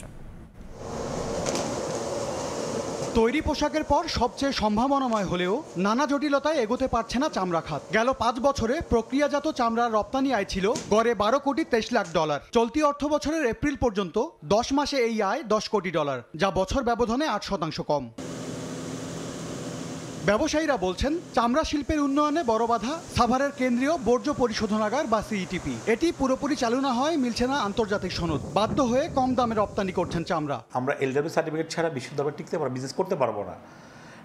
তৈরি পোশাকের পর সবচেয়ে সম্ভাবনাময় হলেও নানা জটিলতায় এগোতে পারছে না চামড়া খাত। গেল 5 বছরে প্রক্রিয়াজাত চামড়ার রপ্তানি আয় ছিল গড়ে $12,23,00,000। চলতি অর্থ বছরের এপ্রিল পর্যন্ত 10 মাসে এই আয় $10 কোটি, যা বছর ব্যবধানে 8% কম। ব্যবসায়ীরা বলছেন, চামড়া শিল্পের উন্নয়নে বড় বাধা সাভারের কেন্দ্রীয় বর্জ্য পরিশোধনাগার বা CETP। এটি পুরোপুরি চালু না হয় মিলছে না আন্তর্জাতিক সনদ, বাধ্য হয়ে কম দামে রপ্তানি করছেন চামড়া। আমরা LW সার্টিফিকেট ছাড়া বিশ্ববিদ্যালয়ে টিকতে পারবো, বিজনেস করতে পারবো না।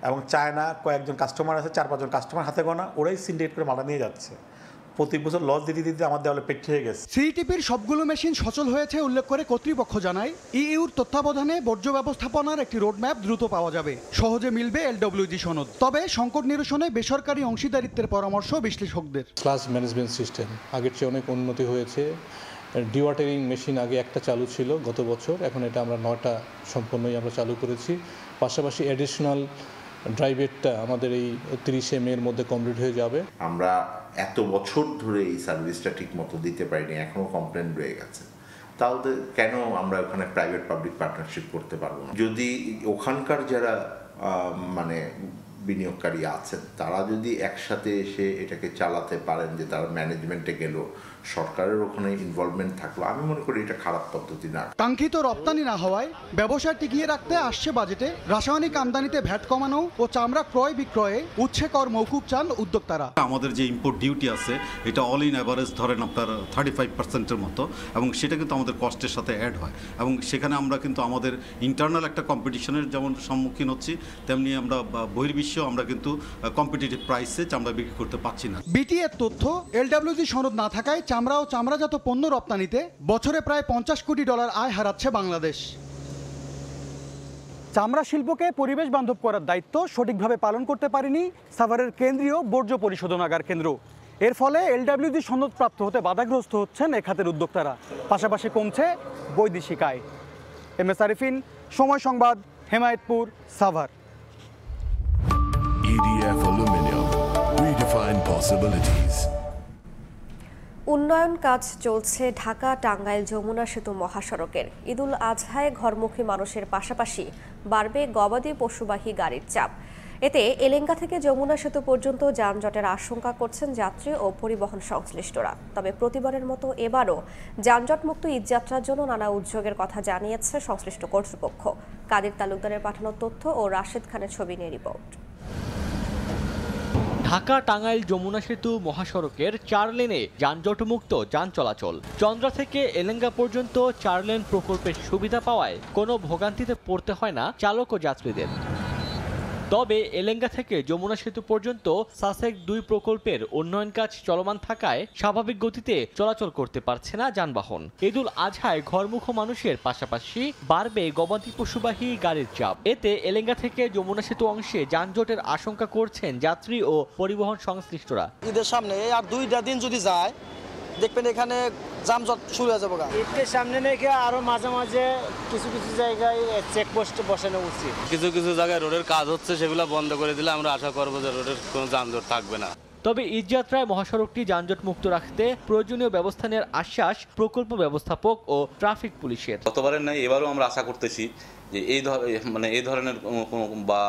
এবং চায়না কয়েকজন কাস্টমার আছে, 4-5 জন কাস্টমার হাতে গোনা, ওরাই সিন্ডিকেট করে মালটা নিয়ে যাচ্ছে। প্রতি বছর লস দিতে দিতে আমার দেওয়ালে পেট হয়ে গেছে। সিইটিপির সবগুলো মেশিন সচল হয়েছে উল্লেখ করে কর্তৃপক্ষ জানায়, ইইউর তত্ত্বাবধানে বর্জ্য ব্যবস্থাপনার একটি রোডম্যাপ দ্রুত পাওয়া যাবে, সহজে মিলবে এলডব্লিউজি সনদ। তবে সংকট নিরসনে বেসরকারি অংশীদারিত্বের পরামর্শ বিশ্লেষকদের। ক্লাস ম্যানেজমেন্ট সিস্টেম আগের চেয়ে অনেক উন্নতি হয়েছে। ডিওয়াটারিং মেশিন আগে একটা চালু ছিল গত বছর, এখন এটা আমরা 9টা সম্পূর্ণই আমরা চালু করেছি। পাশাপাশি অ্যাডিশনাল ড্রাইভেটটা আমাদের এই 30শে মের মধ্যে কমপ্লিট হয়ে যাবে। আমরা এত বছর ধরে এই সার্ভিসটা ঠিক মতো দিতে পারিনি, এখনও কমপ্লেন রয়ে গেছে। তাহলে কেন আমরা ওখানে প্রাইভেট পাবলিক পার্টনারশিপ করতে পারবো না? যদি ওখানকার যারা মানে বিনিয়োগকারী আছেন তারা যদি একসাথে এসে এটাকে চালাতে পারেন, যে তারা ম্যানেজমেন্টে গেল, সরকারের ওখানে ইনভলভমেন্ট থাকলো, আমি মনে করি এটা খারাপ পদ্ধতি না। কাঙ্ক্ষিত রপ্তানি না হওয়ায় ব্যবসা টিকিয়ে রাখতে আসছে বাজেটে রাসায়নিক আমদানিতে ভ্যাট কমানো ও চামড়া ক্রয় বিক্রয়ে উচ্ছে কর মওকুফ চান উদ্যোক্তারা। আমাদের যে ইম্পোর্ট ডিউটি আছে এটা অল ইন অ্যাভারেজ ধরেন আপনার 35%-এর মতো, এবং সেটা কিন্তু আমাদের কস্টের সাথে অ্যাড হয়, এবং সেখানে আমরা কিন্তু আমাদের ইন্টারনাল একটা কম্পিটিশনের যেমন সম্মুখীন হচ্ছি, তেমনি আমরা বহির্বিশ্বেও আমরা কিন্তু কম্পিটিটিভ প্রাইসে চামড়া বিক্রি করতে পারছি না। বিটিএর তথ্য, এলডব্লিউজি সনদ না থাকায় চামড়া ও চামড়াজাত পণ্য রপ্তানিতে বছরে প্রায় $50 কোটি আয় হারাচ্ছে বাংলাদেশ। চামড়া শিল্পকে পরিবেশ বান্ধব করার দায়িত্ব সঠিকভাবে পালন করতে পারেনি সাভারের কেন্দ্রীয় বর্জ্য পরিশোধনাগার কেন্দ্র। এর ফলে এলডব্লিউজি সনদ প্রাপ্ত হতে বাধাগ্রস্ত হচ্ছেন এ খাতের উদ্যোক্তারা, পাশাপাশি কমছে বৈদেশিক আয়। MS আরিফিন, সময় সংবাদ, Hemayetpur, Savar. EDF Aluminium, redefine possibilities. উন্নয়ন কাজ চলছে ঢাকা টাঙ্গাইল যমুনা সেতু মহাসড়কের। ঈদুল আজহায় ঘরমুখী মানুষের পাশাপাশি বাড়বে গবাদি পশুবাহী গাড়ির চাপ। এতে এলেঙ্গা থেকে যমুনা সেতু পর্যন্ত যানজটের আশঙ্কা করছেন যাত্রী ও পরিবহন সংশ্লিষ্টরা। তবে প্রতিবারের মতো এবারও যানজটমুক্ত ঈদযাত্রার জন্য নানা উদ্যোগের কথা জানিয়েছে সংশ্লিষ্ট কর্তৃপক্ষ। কাদের তালুকদারের পাঠানো তথ্য ও রাশেদ খানের ছবি নিয়ে রিপোর্ট। ঢাকা টাঙ্গাইল যমুনা সেতু মহাসড়কের 4 লেনে যানজটমুক্ত যান চলাচল। চন্দ্রা থেকে এলেঙ্গা পর্যন্ত 4 লেন প্রকল্পের সুবিধা পাওয়ায় কোনো ভোগান্তিতে পড়তে হয় না চালক ও যাত্রীদের। তবে এলেঙ্গা থেকে যমুনা সেতু পর্যন্ত সাসেক 2 প্রকল্পের উন্নয়ন কাজ চলমান থাকায় স্বাভাবিক গতিতে চলাচল করতে পারছে না যানবাহন। ঈদুল আজহায় ঘরমুখ মানুষের পাশাপাশি বাড়বে গবাদি পশুবাহী গাড়ির চাপ। এতে এলেঙ্গা থেকে যমুনা সেতু অংশে যানজটের আশঙ্কা করছেন যাত্রী ও পরিবহন সংশ্লিষ্টরা। ঈদের সামনে আর 2টা দিন যদি যায় দেখবেন এখানে যানজট শুরু হয়ে যাবে। ঈদের সামনে রেখে আরো মাঝে মাঝে কিছু কিছু জায়গায় চেকপোস্ট বসানো উচিত। কিছু কিছু জায়গায় রোডের কাজ হচ্ছে, সেগুলো বন্ধ করে দিলে আমরা আশা করবো যে রোডের কোনো যানজট থাকবে না। তবে ঈদযাত্রায় মহাসড়কটি যানজট মুক্ত রাখতে প্রয়োজনীয় ব্যবস্থা নেওয়ার আশ্বাস প্রকল্প ব্যবস্থাপক ও ট্রাফিক পুলিশের। গতবারের নয় এবারও আমরা আশা করতেছি যে এই ধরনের বা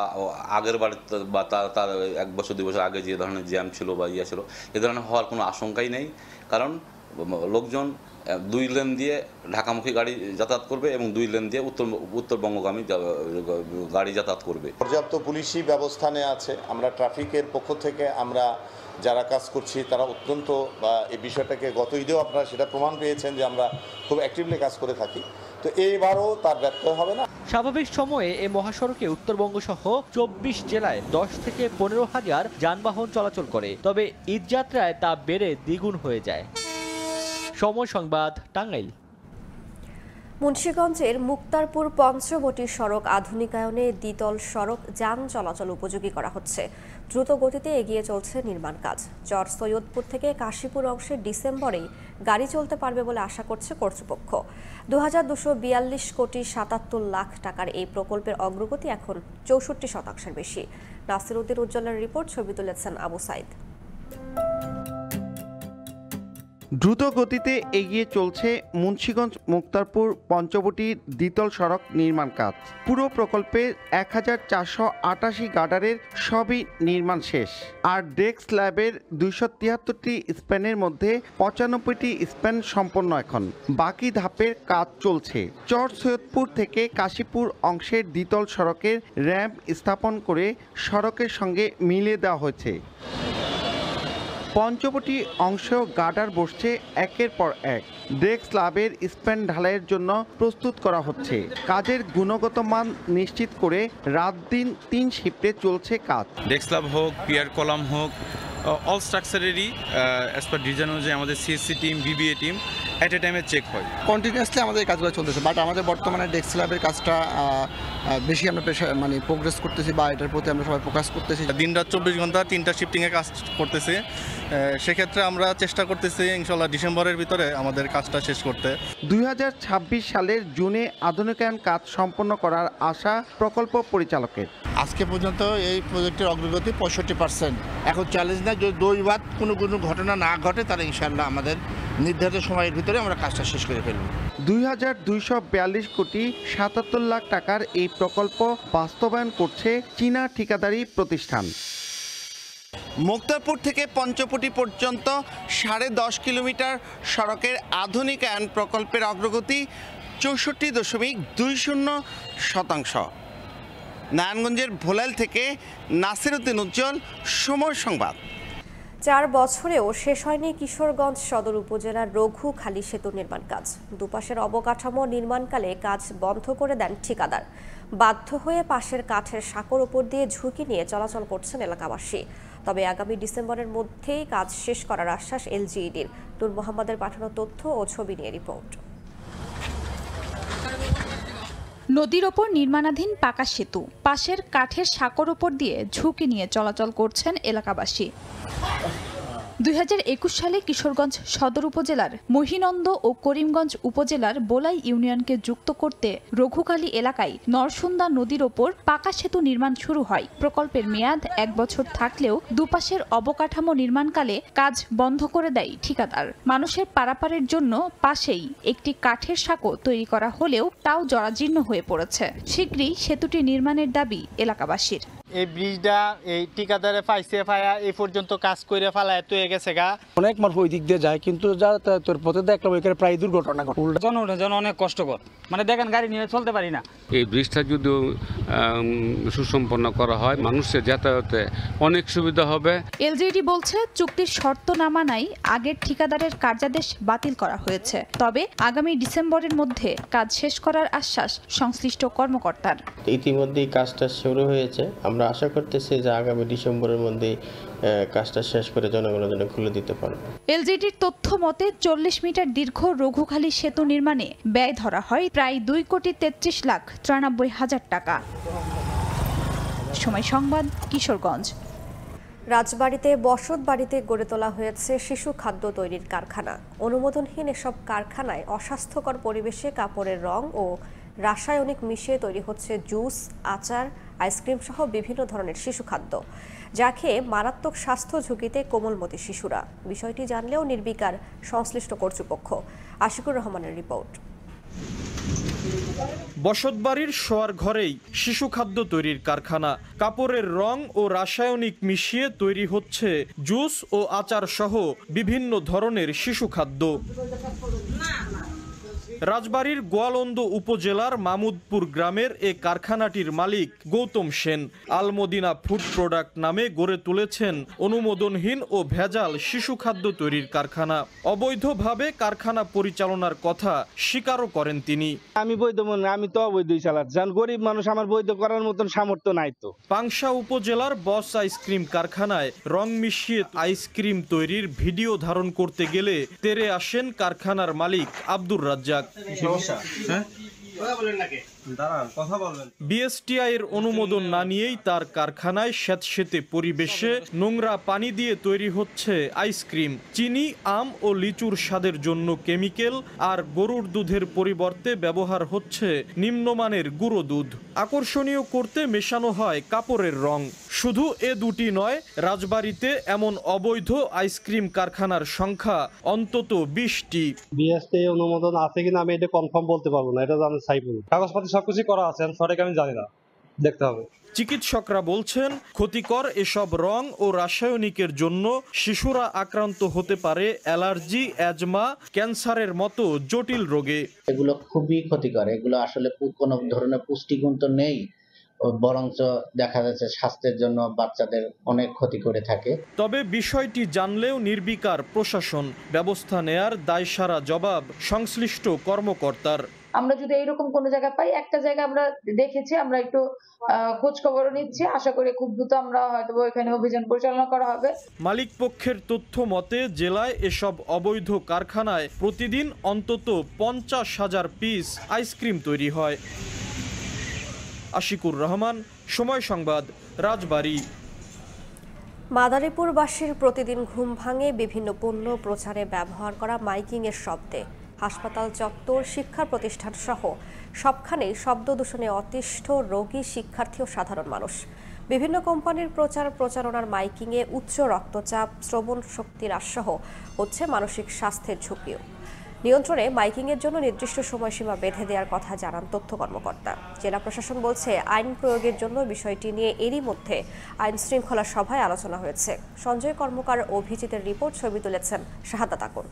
আগের বার বা তার 1 বছর 2 বছর আগে যে ধরনের জ্যাম ছিল বা ইয়ে ছিল, এ ধরনের হওয়ার কোনো আশঙ্কাই নেই। কারণ লোকজন 2 লেন দিয়ে ঢাকামুখী গাড়ি যাতায়াত করবে এবং 2 লেন দিয়ে উত্তরবঙ্গগামী গাড়ি যাতায়াত করবে। পর্যাপ্ত পুলিশি ব্যবস্থা নেওয়া আছে। আমরা ট্রাফিকের পক্ষ থেকে আমরা যারা কাজ করছি তারা অত্যন্ত এই বিষয়টাকে গত ঈদেও আপনারা সেটা প্রমাণ পেয়েছেন যে আমরা খুব অ্যাক্টিভলি কাজ করে থাকি। তো এইবারও তার ব্যত্যয় হবে না। স্বাভাবিক সময়ে এই মহাসড়কে উত্তরবঙ্গ সহ 24 জেলায় 10 থেকে 15 হাজার যানবাহন চলাচল করে। তবে ঈদযাত্রায় তা বেড়ে দ্বিগুণ হয়ে যায়। সময় সংবাদ, টাঙ্গাইল। মুন্সিগঞ্জের মুক্তারপুর পঞ্চবটি সড়ক আধুনিকায়নে দ্বিতল সড়ক যান চলাচল উপযোগী করা হচ্ছে। দ্রুত গতিতে এগিয়ে চলছে নির্মাণ কাজ। চর সৈয়দপুর থেকে কাশীপুর অংশে ডিসেম্বরেই গাড়ি চলতে পারবে বলে আশা করছে কর্তৃপক্ষ। 2242 কোটি 77 লাখ টাকার এই প্রকল্পের অগ্রগতি এখন 64% বেশি। নাসিরউদ্দিন উজ্জ্বলের রিপোর্ট, ছবি তুলেছেন আবু সাইদ। দ্রুত গতিতে এগিয়ে চলছে মুন্সিগঞ্জ মুক্তারপুর পঞ্চবটি দ্বিতল সড়ক নির্মাণ কাজ। পুরো প্রকল্পে 1488 গার্ডারের সবই নির্মাণ শেষ। আর ডেক স্ল্যাবের 273টি স্প্যানের মধ্যে 95টি স্প্যান সম্পন্ন। এখন বাকি ধাপের কাজ চলছে। চর সৈয়দপুর থেকে কাশীপুর অংশের দ্বিতল সড়কের র্যাম্প স্থাপন করে সড়কের সঙ্গে মিলিয়ে দেওয়া হয়েছে। পঞ্চবটি অংশ গার্ডার বসছে একের পর এক। ডেক স্ল্যাবের স্প্যান ঢালাইয়ের জন্য প্রস্তুত করা হচ্ছে। কাজের গুণগত মান নিশ্চিত করে রাত দিন 3 শিফটে চলছে কাজ। ডেক স্ল্যাব হোক, পিয়ার কলাম হোক, অল স্ট্রাকচারেরই অ্যাজ পার ডিজাইন অনুযায়ী আমাদের CSC team, BBA team at a টাইমে চেক হয়। কন্টিনিউয়াসলি আমাদের কাজগুলো চলতেছে, বাট আমাদের বর্তমানে ডেক স্ল্যাবের কাজটা বেশি আমরা প্রোগ্রেস করতেছি বা এটার প্রতি আমরা সবাই ফোকাস করতেছি। দিন রাত 24 ঘন্টা 3টা শিফটিংয়ে কাজ করতেছি। সেক্ষেত্রে আমরা চেষ্টা করতেছি ইনশাল্লাহ ডিসেম্বরের ভিতরে আমাদের কাজটা শেষ করতে। 2026 সালের জুনে আধুনিকায়ন কাজ সম্পন্ন করার আশা প্রকল্প পরিচালকের। আজকে পর্যন্ত এই প্রজেক্টের অগ্রগতি 65%। এখন চ্যালেঞ্জ না, যদি দৈবাত কোনো ঘটনা না ঘটে তাহলে ইনশাল্লাহ আমাদের নির্ধারিত সময়ের ভিতরে আমরা কাজটা শেষ করে ফেলব। 2242 কোটি 77 লাখ টাকার এই প্রকল্প বাস্তবায়ন করছে চীনা ঠিকাদারি প্রতিষ্ঠান। মুক্তারপুর থেকে পঞ্চবটি পর্যন্ত 10.5 কিলোমিটার সড়কের আধুনিকায়ন প্রকল্পের অগ্রগতি 64.20%। নারায়ণগঞ্জের ভোলাইল থেকে নাসির উদ্দিন উজ্জ্বল, সময় সংবাদ। 4 বছরেও শেষ হয়নি কিশোরগঞ্জ সদর উপজেলার রঘুখালী সেতু নির্মাণ কাজ। দুপাশের অবকাঠামো নির্মাণকালে কাজ বন্ধ করে দেন ঠিকাদার। বাধ্য হয়ে পাশের কাঠের সাঁকোর উপর দিয়ে ঝুঁকি নিয়ে চলাচল করছেন এলাকাবাসী। তবে আগামী ডিসেম্বরের মধ্যেই কাজ শেষ করার আশ্বাস এলজিইডির। নূর মোহাম্মদের পাঠানো তথ্য ও ছবি নিয়ে রিপোর্ট। নদীর ওপর নির্মাণাধীন পাকা সেতু, পাশের কাঠের সাঁকোর ওপর দিয়ে ঝুঁকি নিয়ে চলাচল করছেন এলাকাবাসী। 2021 সালে কিশোরগঞ্জ সদর উপজেলার মহিনন্দ ও করিমগঞ্জ উপজেলার বোলাই ইউনিয়নকে যুক্ত করতে রঘুখালী এলাকায় নরসুন্দা নদীর ওপর পাকা সেতু নির্মাণ শুরু হয়। প্রকল্পের মেয়াদ 1 বছর থাকলেও দুপাশের অবকাঠামো নির্মাণকালে কাজ বন্ধ করে দেয় ঠিকাদার। মানুষের পারাপারের জন্য পাশেই একটি কাঠের সাঁকো তৈরি করা হলেও তাও জরাজীর্ণ হয়ে পড়েছে। শীঘ্রই সেতুটি নির্মাণের দাবি এলাকাবাসীর। এই ব্রিজটা এই ঠিকাদারে পাইছে পায়া এই পর্যন্ত কাজ করে ফেলায় তো গেছে গা। অনেক মানুষ ওই দিক দিয়ে যায়, কিন্তু যা তোর পথে দেখলাম ওইখানে প্রায় দুর্ঘটনা ঘটে। জনগণের জন্য অনেক কষ্টকর, মানে দেখেন গাড়ি নিয়ে চলতে পারি না। এই ব্রিজটা যদি সুসম্পন্ন করা হয় মানুষের যাতায়াতে অনেক সুবিধা হবে। এলজিইডি বলছে চুক্তির শর্ত না মানায় আগের ঠিকাদারের কার্যাদেশ বাতিল করা হয়েছে। তবে আগামী ডিসেম্বরের মধ্যে কাজ শেষ করার আশ্বাস সংশ্লিষ্ট কর্মকর্তার। ইতিমধ্যেই কাজটা শুরু হয়েছে, আমরা আশা করতেছি যে আগামী ডিসেম্বরের মধ্যে কাজটা শেষ করে জনগণের জন্য খুলে দিতে পারবে। এলজিইডির তথ্য মতে 40 মিটার দীর্ঘ রঘুখালী সেতু নির্মাণে ব্যয় ধরা হয় প্রায় 2,33,93,000 টাকা। সময় সংবাদ, কিশোরগঞ্জ। রাজবাড়ীতে বসত বাড়িতে গড়ে তোলা হয়েছে শিশু খাদ্য তৈরির কারখানা। অনুমোদনহীন এসব কারখানায় অস্বাস্থ্যকর পরিবেশে কাপড়ের রং ও রাসায়নিক মিশিয়ে তৈরি হচ্ছে জুস, আচার, আইসক্রিম সহ বিভিন্ন ধরনের শিশু খাদ্য, যা খেয়ে মারাত্মক স্বাস্থ্য ঝুঁকিতে কোমলমতি শিশুরা। বিষয়টি জানলেও নির্বিকার সংশ্লিষ্ট কর্তৃপক্ষ। আশিকুর রহমানের রিপোর্ট। বসতবাড়ির শোয়ার ঘরেই শিশু খাদ্য তৈরির কারখানা। কাপড়ের রং ও রাসায়নিক মিশিয়ে তৈরি হচ্ছে জুস ও আচার সহ বিভিন্ন ধরনের শিশু খাদ্য। রাজবাড়ীর গোয়ালন্দ উপজেলার মামুদপুর গ্রামের এ কারখানাটির মালিক গৌতম সেন আলমদিনা ফুড প্রোডাক্ট নামে গড়ে তুলেছেন অনুমোদনহীন ও ভেজাল শিশু খাদ্য তৈরির কারখানা। অবৈধভাবে কারখানা পরিচালনার কথা স্বীকারও করেন তিনি। আমি বৈধ মনে, আমি তো অবৈধই চালাচ্ছি, গরিব মানুষ, আমার বৈধ করার মতন সামর্থ্য নাই তো। পাংশা উপজেলার বস আইসক্রিম কারখানায় রং মিশিয়ে আইসক্রিম তৈরির ভিডিও ধারণ করতে গেলে তেরে আসেন কারখানার মালিক আব্দুর রাজ্জাক। বিএসটিআই এর অনুমোদন না নিয়েই তার কারখানায় স্যাঁতসেঁতে পরিবেশে নোংরা পানি দিয়ে তৈরি হচ্ছে আইসক্রিম। চিনি, আম ও লিচুর স্বাদের জন্য কেমিক্যাল আর গরুর দুধের পরিবর্তে ব্যবহার হচ্ছে নিম্নমানের গুঁড়ো দুধ। আকর্ষণীয় করতে মেশানো হয় কাপড়ের রং। শুধু এ দুটি নয়, রাজবাড়ীতে এমন অবৈধ আইসক্রিম কারখানার সংখ্যা অন্তত 20টি। বিএসটি অনুমোদন আছে কিনা আমি এটা কনফার্ম বলতে পারবো না, এটা আমি চাইবো। কাগজপত্র সবকিছু করা আছে, সঠিক আমি জানি না, দেখতে হবে। চিকিৎসকরা বলছেন ক্ষতিকর এসব রং ও রাসায়নিকের জন্য শিশুরা আক্রান্ত হতে পারে অ্যালার্জি, অ্যাজমা, ক্যান্সারের মতো জটিল রোগে। এগুলো খুবই ক্ষতিকর, এগুলো আসলে কোনো ধরনের পুষ্টিগুণ তো নেই, বরঞ্চ দেখা যাচ্ছে স্বাস্থ্যের জন্য বাচ্চাদের অনেক ক্ষতি করে থাকে। তবে বিষয়টি জানলেও নির্বিকার প্রশাসন, ব্যবস্থা নেয়ার দায়সারা জবাব সংশ্লিষ্ট কর্মকর্তার। আমরা যদি এইরকম কোনো জায়গা পাই, একটা জায়গা আমরা দেখেছি, আমরা একটু খোঁজ খবর নিচ্ছি, আশা করি খুব দ্রুত আমরা হয়তো এখানে অভিযান পরিচালনা করা হবে। মালিক পক্ষের তথ্য মতে জেলায় এসব অবৈধ কারখানায় প্রতিদিন অন্তত 50,000 পিস আইসক্রিম তৈরি হয়। আশিকুর রহমান, সময় সংবাদ, রাজবাড়ী। মাদারীপুরবাসীর প্রতিদিন ঘুম ভাঙে বিভিন্ন পণ্য প্রচারে ব্যবহার করা মাইকিংয়ের শব্দে। হাসপাতাল চত্বর, শিক্ষা প্রতিষ্ঠান সহ সবখানেই শব্দ দূষণে অতিষ্ঠ রোগী, শিক্ষার্থী ও সাধারণ মানুষ। বিভিন্ন কোম্পানির প্রচারণার মাইকিংয়ে উচ্চ রক্তচাপ, শ্রবণ শক্তি হ্রাসসহ হচ্ছে মানসিক স্বাস্থ্যের ঝুঁকিও। নিয়ন্ত্রণে মাইকিংয়ের জন্য নির্দিষ্ট সময়সীমা বেঁধে দেওয়ার কথা জানান তথ্য কর্মকর্তা। জেলা প্রশাসন বলছে, আইন প্রয়োগের জন্য বিষয়টি নিয়ে এরই মধ্যে আইন শৃঙ্খলা সভায় আলোচনা হয়েছে। সঞ্জয় কর্মকার, অভিজিতের রিপোর্ট, ছবি তুলেছেন শাহাদাত আকন।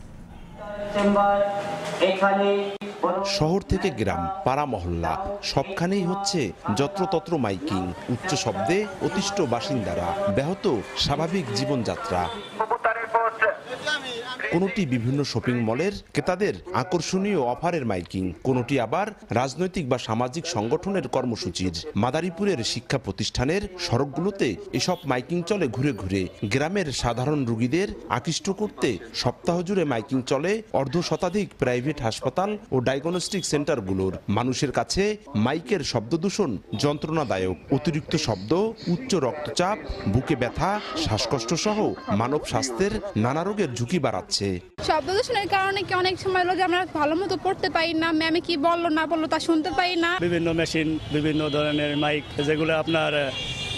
শহর থেকে গ্রাম, পাড়া মহল্লা সবখানেই হচ্ছে যত্রতত্র মাইকিং। উচ্চ শব্দে অতিষ্ঠ বাসিন্দারা, ব্যাহত স্বাভাবিক জীবনযাত্রা। কোনোটি বিভিন্ন শপিং মলের ক্রেতাদের আকর্ষণীয় অফারের মাইকিং, কোনোটি আবার রাজনৈতিক বা সামাজিক সংগঠনের কর্মসূচির। মাদারীপুরের শিক্ষা প্রতিষ্ঠানের সড়কগুলোতে এসব মাইকিং চলে ঘুরে ঘুরে। গ্রামের সাধারণ রোগীদের আকৃষ্ট করতে সপ্তাহ জুড়ে মাইকিং চলে অর্ধশতাধিক প্রাইভেট হাসপাতাল ও ডায়াগনস্টিক সেন্টারগুলোর। মানুষের কাছে মাইকের শব্দদূষণ যন্ত্রণাদায়ক। অতিরিক্ত শব্দ, উচ্চ রক্তচাপ, বুকে ব্যথা, শ্বাসকষ্ট সহ মানব স্বাস্থ্যের নানা রোগের ঝুঁকি বাড়াচ্ছে। শব্দ দূষণের কারণে কি অনেক সময় হলো যে আমরা ভালো মতো পড়তে পারি না, ম্যামে কি বললো না বললো তা শুনতে পারি না। বিভিন্ন মেশিন, বিভিন্ন ধরনের মাইক, যেগুলো আপনার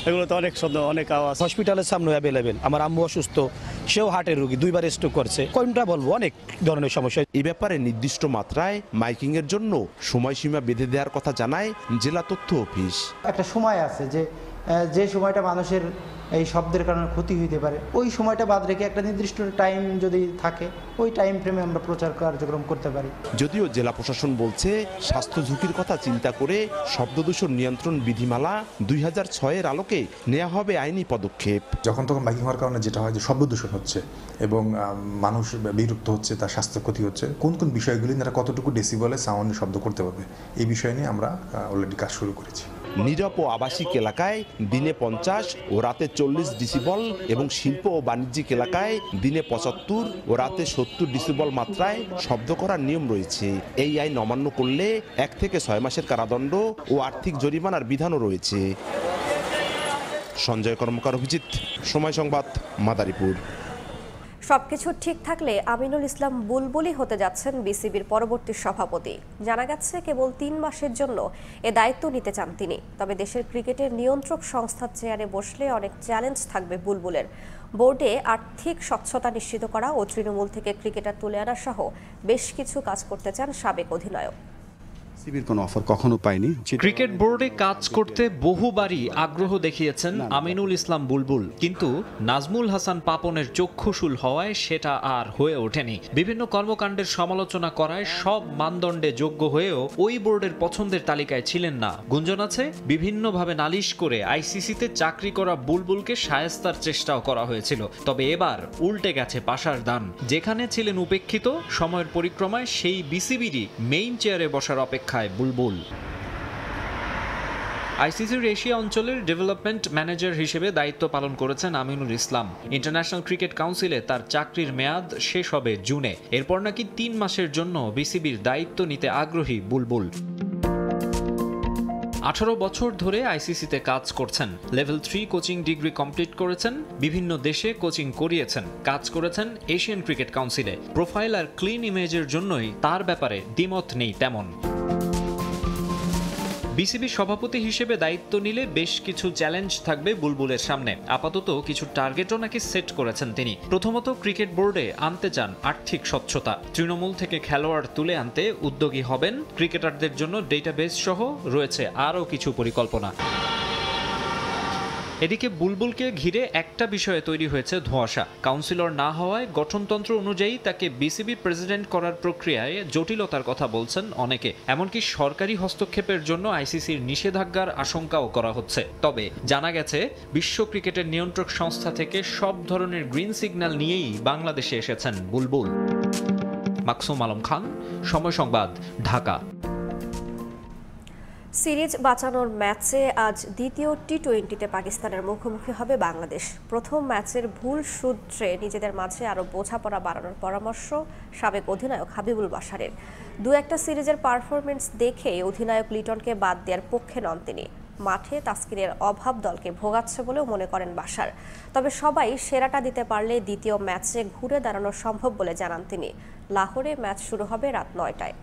এগুলো তো অনেক শব্দ, অনেক আওয়াজ। হসপিটালের সামনে অ্যাভেলেবেল। আমার আম্মু অসুস্থ, সেও হার্টের রোগী, 2 বার স্ট্রোক করছে। কোনটা বলবো, অনেক ধরনের সমস্যা। এই ব্যাপারে নির্দিষ্ট মাত্রায় মাইকিং এর জন্য সময়সীমা বেঁধে দেওয়ার কথা জানায় জেলা তথ্য অফিস। একটা সময় আছে যে সময়টা মানুষের এই শব্দের কারণে ক্ষতি হইতে পারে, ওই সময়টা বাদ রেখে একটা নির্দিষ্ট টাইম যদি থাকে, ওই টাইম ফ্রেমে আমরা প্রচার কার্যক্রম করতে পারি। যদিও জেলা প্রশাসন বলছে, স্বাস্থ্য ঝুঁকির কথা চিন্তা করে শব্দ দূষণ নিয়ন্ত্রণ বিধিমালা 2006-এর আলোকে নেওয়া হবে আইনি পদক্ষেপ। যখন তখন মাইকিং হওয়ার কারণে যেটা হয় যে শব্দ দূষণ হচ্ছে এবং মানুষ বিরক্ত হচ্ছে, তার স্বাস্থ্য ক্ষতি হচ্ছে, কোন কোন বিষয়গুলি তারা কতটুকু ডেসিবলে সাউন্ড শব্দ করতে পারবে, এই বিষয় নিয়ে আমরা অলরেডি কাজ শুরু করেছি। নীরব ও আবাসিক এলাকায় দিনে 50 ও রাতে 40 ডিসিবল এবং শিল্প ও বাণিজ্যিক এলাকায় দিনে 75 ও রাতে 70 ডিসিবল মাত্রায় শব্দ করার নিয়ম রয়েছে। এই আইন অমান্য করলে 1 থেকে 6 মাসের কারাদণ্ড ও আর্থিক জরিমানার বিধানও রয়েছে। সঞ্জয় কর্মকার, অভিজিৎ, সময় সংবাদ, মাদারীপুর। সবকিছু ঠিক থাকলে আমিনুল ইসলাম বুলবুলি হতে যাচ্ছেন বিসিবির পরবর্তী সভাপতি। জানা গেছে, কেবল 3 মাসের জন্য এ দায়িত্ব নিতে চান তিনি। তবে দেশের ক্রিকেটের নিয়ন্ত্রক সংস্থার চেয়ারে বসলে অনেক চ্যালেঞ্জ থাকবে বুলবুলের। বোর্ডে আর্থিক স্বচ্ছতা নিশ্চিত করা ও তৃণমূল থেকে ক্রিকেটার তুলে আনা সহ বেশ কিছু কাজ করতে চান সাবেক অধিনায়ক। সিবির কোনো অফার কখনো পাইনি। ক্রিকেট বোর্ডে কাজ করতে বহুবারই আগ্রহ দেখিয়েছেন আমিনুল ইসলাম বুলবুল, কিন্তু নাজমুল হাসান পাপনের চক্ষুশূল হওয়ায় সেটা আর হয়ে ওঠেনি। বিভিন্ন কর্মকাণ্ডের সমালোচনা করায় সব মানদণ্ডে যোগ্য হয়েও ওই বোর্ডের পছন্দের তালিকায় ছিলেন না। গুঞ্জন আছে, বিভিন্নভাবে নালিশ করে আইসিসিতে চাকরি করা বুলবুলকে শায়েস্তার চেষ্টাও করা হয়েছিল। তবে এবার উল্টে গেছে পাশার দান। যেখানে ছিলেন উপেক্ষিত, সময়ের পরিক্রমায় সেই বিসিবিরই মেইন চেয়ারে বসার অপেক্ষা বুলবুল। আইসিসির এশিয়া অঞ্চলের ডেভেলপমেন্ট ম্যানেজার হিসেবে দায়িত্ব পালন করেছেন আমিনুল ইসলাম। ইন্টারন্যাশনাল ক্রিকেট কাউন্সিলে তার চাকরির মেয়াদ শেষ হবে জুনে। এরপর নাকি 3 মাসের জন্য বিসিবির দায়িত্ব নিতে আগ্রহী বুলবুল। 18 বছর ধরে আইসিসিতে কাজ করছেন। লেভেল 3 কোচিং ডিগ্রি কমপ্লিট করেছেন, বিভিন্ন দেশে কোচিং করিয়েছেন, কাজ করেছেন এশিয়ান ক্রিকেট কাউন্সিলে। প্রোফাইল আর ক্লিন ইমেজের জন্যই তার ব্যাপারে দ্বিমত নেই তেমন। বিসিবির সভাপতি হিসেবে দায়িত্ব নিলে বেশ কিছু চ্যালেঞ্জ থাকবে বুলবুলের সামনে। আপাতত কিছু টার্গেটও নাকি সেট করেছেন তিনি। প্রথমত, ক্রিকেট বোর্ডে আনতে চান আর্থিক স্বচ্ছতা। তৃণমূল থেকে খেলোয়াড় তুলে আনতে উদ্যোগী হবেন। ক্রিকেটারদের জন্য ডেটাবেস সহ রয়েছে আরও কিছু পরিকল্পনা। এদিকে বুলবুলকে ঘিরে একটা বিষয়ে তৈরি হয়েছে ধোঁয়াশা। কাউন্সিলর না হওয়ায় গঠনতন্ত্র অনুযায়ী তাকে বিসিবি প্রেসিডেন্ট করার প্রক্রিয়ায় জটিলতার কথা বলছেন অনেকে। এমনকি সরকারি হস্তক্ষেপের জন্য আইসিসির নিষেধাজ্ঞার আশঙ্কাও করা হচ্ছে। তবে জানা গেছে বিশ্ব ক্রিকেটের নিয়ন্ত্রক সংস্থা থেকে সব ধরনের গ্রিন সিগন্যাল নিয়েই বাংলাদেশে এসেছেন বুলবুল। মাকসুম আলম খান, সময় সংবাদ, ঢাকা। সিরিজ বাঁচানোর ম্যাচে আজ দ্বিতীয় টি-20তে পাকিস্তানের মুখোমুখি হবে বাংলাদেশ। প্রথম ম্যাচের ভুল সূত্রে নিজেদের মাঝে আরও বোঝাপড়া বাড়ানোর পরামর্শ সাবেক অধিনায়ক হাবিবুল বাশারের। দু-একটা সিরিজের পারফরমেন্স দেখে অধিনায়ক লিটনকে বাদ দেওয়ার পক্ষে নন তিনি। মাঠে তাসকিনের অভাব দলকে ভোগাচ্ছে বলেও মনে করেন বাশার। তবে সবাই সেরাটা দিতে পারলে দ্বিতীয় ম্যাচে ঘুরে দাঁড়ানো সম্ভব বলে জানান তিনি। লাহোরে ম্যাচ শুরু হবে রাত 9টায়।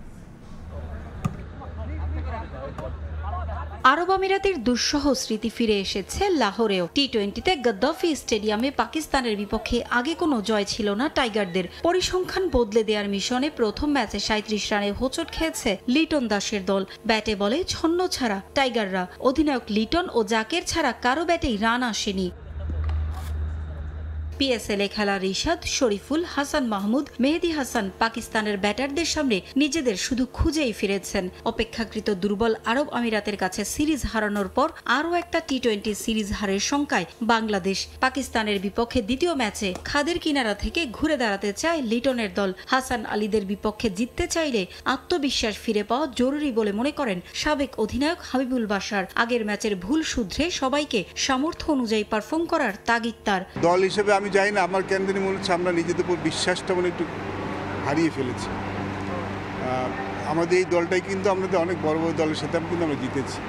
আরব আমিরাতের দুঃসহ স্মৃতি ফিরে এসেছে লাহোরেও। টি-20তে গদ্দাফি স্টেডিয়ামে পাকিস্তানের বিপক্ষে আগে কোনো জয় ছিল না টাইগারদের। পরিসংখ্যান বদলে দেওয়ার মিশনে প্রথম ম্যাচে 37 রানে হোঁচট খেয়েছে লিটন দাসের দল। ব্যাটে বলে ছন্ন ছাড়া টাইগাররা। অধিনায়ক লিটন ও জাকের ছাড়া কারো ব্যাটেই রান আসেনি। পিএসএলে খেলা রিশাদ, শরীফুল, হাসান মাহমুদ, মেহেদি হাসান পাকিস্তানের ব্যাটারদের সামনে নিজেদের শুধু খুঁজেই ফিরেছেন। অপেক্ষাকৃত দুর্বল আরব আমিরাতের কাছে সিরিজ হারানোর পর আরও একটা টি-20 সিরিজ হারের শঙ্কায় বাংলাদেশ। পাকিস্তানের বিপক্ষে দ্বিতীয় ম্যাচে খাদের কিনারা থেকে ঘুরে দাঁড়াতে চায় লিটনের দল। হাসান আলীদের বিপক্ষে জিততে চাইলে আত্মবিশ্বাস ফিরে পাওয়া জরুরি বলে মনে করেন সাবেক অধিনায়ক হাবিবুল বাশার। আগের ম্যাচের ভুল শুধরে সবাইকে সামর্থ্য অনুযায়ী পারফর্ম করার তাগিদ তার। দল হিসেবে আমি জানি না, আমার কেন জানি মনে হচ্ছে আমরা নিজেদের উপর বিশ্বাসটা একটু হারিয়ে ফেলেছি। আমাদের এই দলটাই কিন্তু আমাদের অনেক বড় বড় দলের সাথে কিন্তু আমরা জিতেছি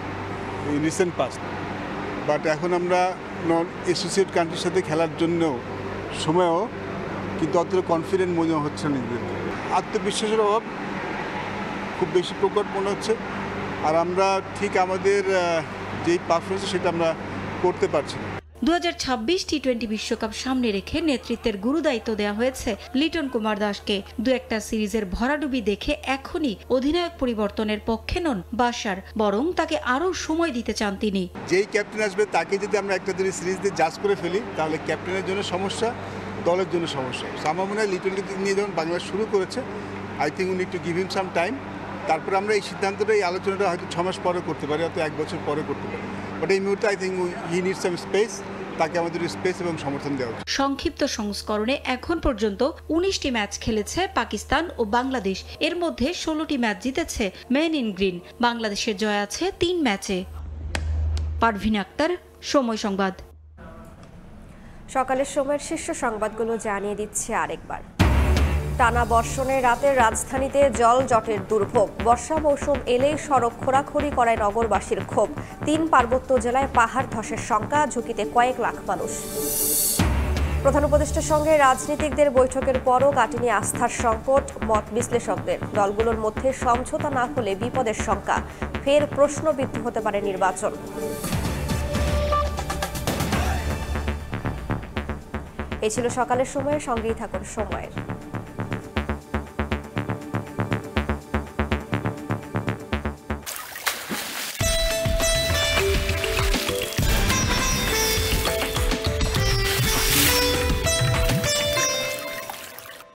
এই রিসেন্ট পাস্ট। বাট এখন আমরা নন অ্যাসোসিয়েট কান্ট্রির সাথে খেলার জন্য সময়ও কিন্তু অতটা কনফিডেন্ট মনে হচ্ছে না। নিজেদের আত্মবিশ্বাসের অভাব খুব বেশি প্রকট মনে হচ্ছে। আর আমরা ঠিক আমাদের যেই পারফরমেন্স সেটা আমরা করতে পারছি না। 2026 টি-20 বিশ্বকাপ সামনে রেখে নেতৃত্বের গুরুদায়িত্ব দেওয়া হয়েছে লিটন কুমার দাসকে। দু-একটা সিরিজের ভরাডুবি দেখে এখনই অধিনায়ক পরিবর্তনের পক্ষে নন বাশার, বরং তাকে আরও সময় দিতে চান তিনি। যেই ক্যাপ্টেন আসবে তাকে যদি আমরা একটা দুই সিরিজ দিয়ে জাজ করে ফেলি তাহলে ক্যাপ্টেনের জন্য সমস্যা, দলের জন্য সমস্যা। আমার মনে হয় লিটনকে নিয়ে যখন বাংলাদেশ শুরু করেছে, I think we need to give him some time. তারপরে আমরা এই সিদ্ধান্তটা, এই আলোচনাটা হয়তো 6 মাস পরে করতে পারি, হয়তো 1 বছর পরে করতে পারি। বাট এই মুহূর্তে I think he need some space. তাকে আমাদের স্পেস এবং সমর্থন দেওয়া উচিত। সংক্ষিপ্ত সংস্করণে এখন পর্যন্ত 19টি ম্যাচ খেলেছে পাকিস্তান ও বাংলাদেশ। এর মধ্যে 16টি ম্যাচ জিতেছে মেন ইন গ্রিন। বাংলাদেশের জয় আছে 3 ম্যাচে। পারভিন আক্তার, সময় সংবাদ। সকালের সময়ের শীর্ষ সংবাদগুলো জানিয়ে দিচ্ছে আরেকবার। টানা বর্ষণে রাতের রাজধানীতে জল জটের দুর্ভোগ। বর্ষা মৌসুম এলেই সড়ক খোঁড়াখুঁড়ি করায় নগরবাসীর ক্ষোভ। 3 পার্বত্য জেলায় পাহাড় ধসের শঙ্কা, ঝুঁকিতে কয়েক লাখ মানুষ। প্রধান উপদেষ্টার সঙ্গে রাজনীতিকদের বৈঠকের পরও কাটেনি আস্থার সংকট। মত বিশ্লেষকদের দলগুলোর মধ্যে সমঝোতা না হলে বিপদের শঙ্কা। ফের প্রশ্নবিদ্ধ হতে পারে নির্বাচন। এই ছিল সকালের সময়ের সঙ্গেই থাকুন সময়ের।